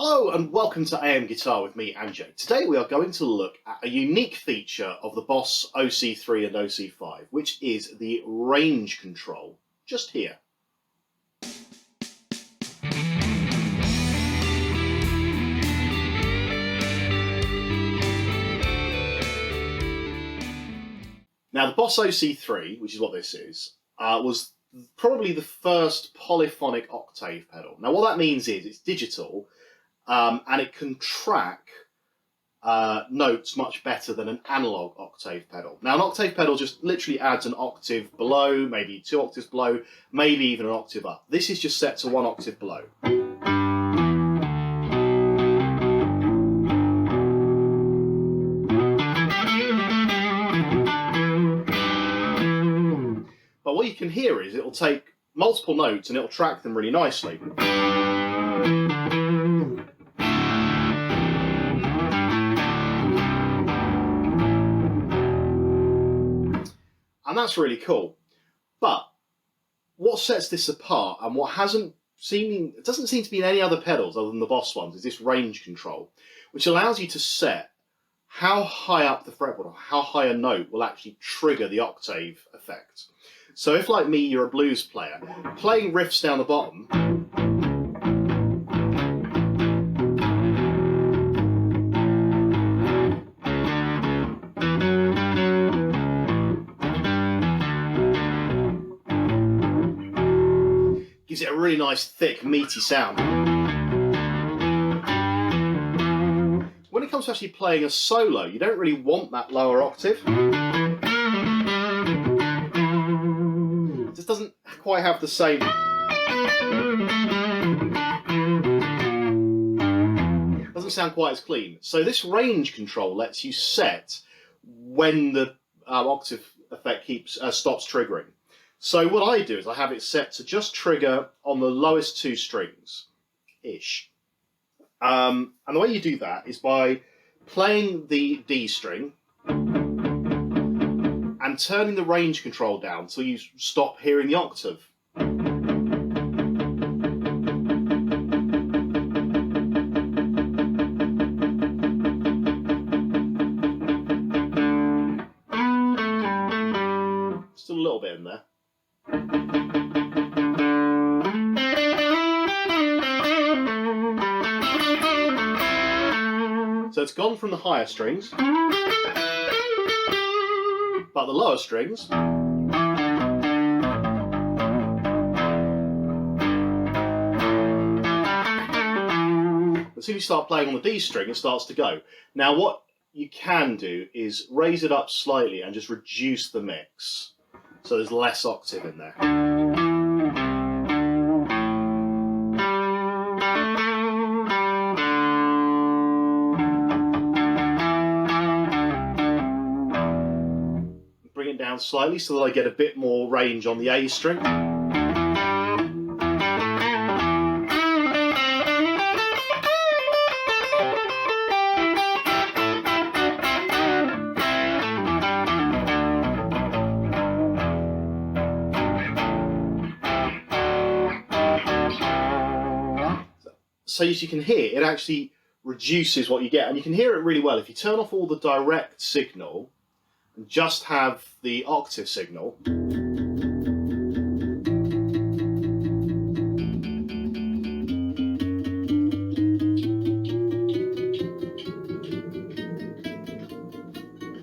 Hello and welcome to AM Guitar with me, Anjay. Today we are going to look at a unique feature of the Boss OC3 and OC5, which is the range control, just here. Now the Boss OC3, which is what this is, was probably the first polyphonic octave pedal. Now what that means is it's digital, and it can track notes much better than an analog octave pedal. Now an octave pedal just literally adds an octave below, maybe 2 octaves below, maybe even an octave up. This is just set to 1 octave below. But what you can hear is it'll take multiple notes and it'll track them really nicely. And that's really cool. But what sets this apart and what doesn't seem to be in any other pedals other than the Boss ones is this range control, which allows you to set how high up the fretboard or how high a note will actually trigger the octave effect. So if, like me, you're a blues player, playing riffs down the bottom, gives it a really nice, thick, meaty sound. When it comes to actually playing a solo, you don't really want that lower octave. It just doesn't quite have the same. Doesn't sound quite as clean. So this range control lets you set when the octave effect stops triggering. So what I do is I have it set to just trigger on the lowest 2 strings-ish. And the way you do that is by playing the D string and turning the range control down until you stop hearing the octave. Still a little bit in there. So it's gone from the higher strings, but the lower strings as soon as you start playing on the D string, it starts to go. Now what you can do is raise it up slightly and just reduce the mix, so there's less octave in there. Bring it down slightly so that I get a bit more range on the A string. So as you can hear, it actually reduces what you get, and you can hear it really well. If you turn off all the direct signal and just have the octave signal,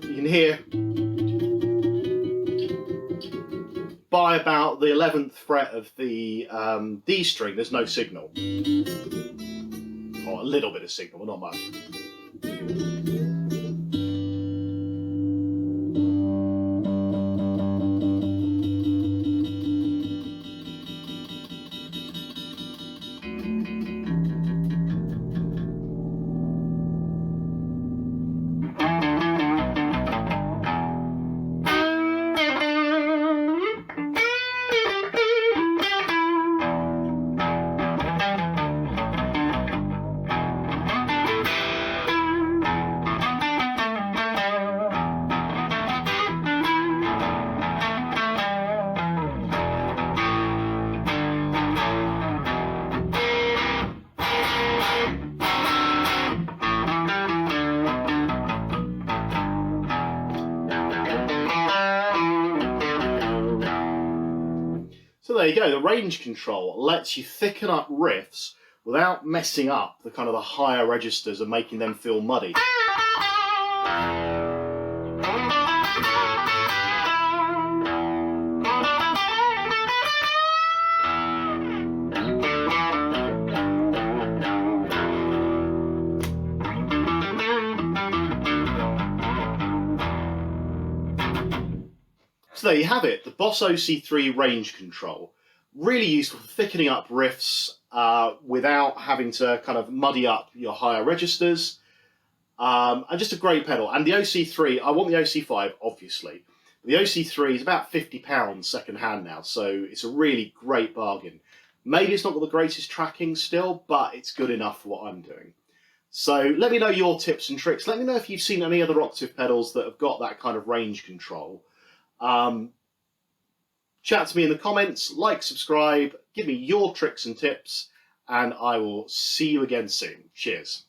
you can hear by about the 11th fret of the D string, there's no signal. Or a little bit of signal, but not much. there you go. The range control lets you thicken up riffs without messing up the kind of the higher registers and making them feel muddy. So there you have it, the Boss OC3 range control. Really useful for thickening up riffs without having to kind of muddy up your higher registers. And just a great pedal. And the OC3, I want the OC5, obviously. The OC3 is about £50 second hand now, so it's a really great bargain. Maybe it's not got the greatest tracking still, but it's good enough for what I'm doing. So let me know your tips and tricks. Let me know if you've seen any other octave pedals that have got that kind of range control. Chat to me in the comments, like, subscribe, give me your tricks and tips, and I will see you again soon. Cheers.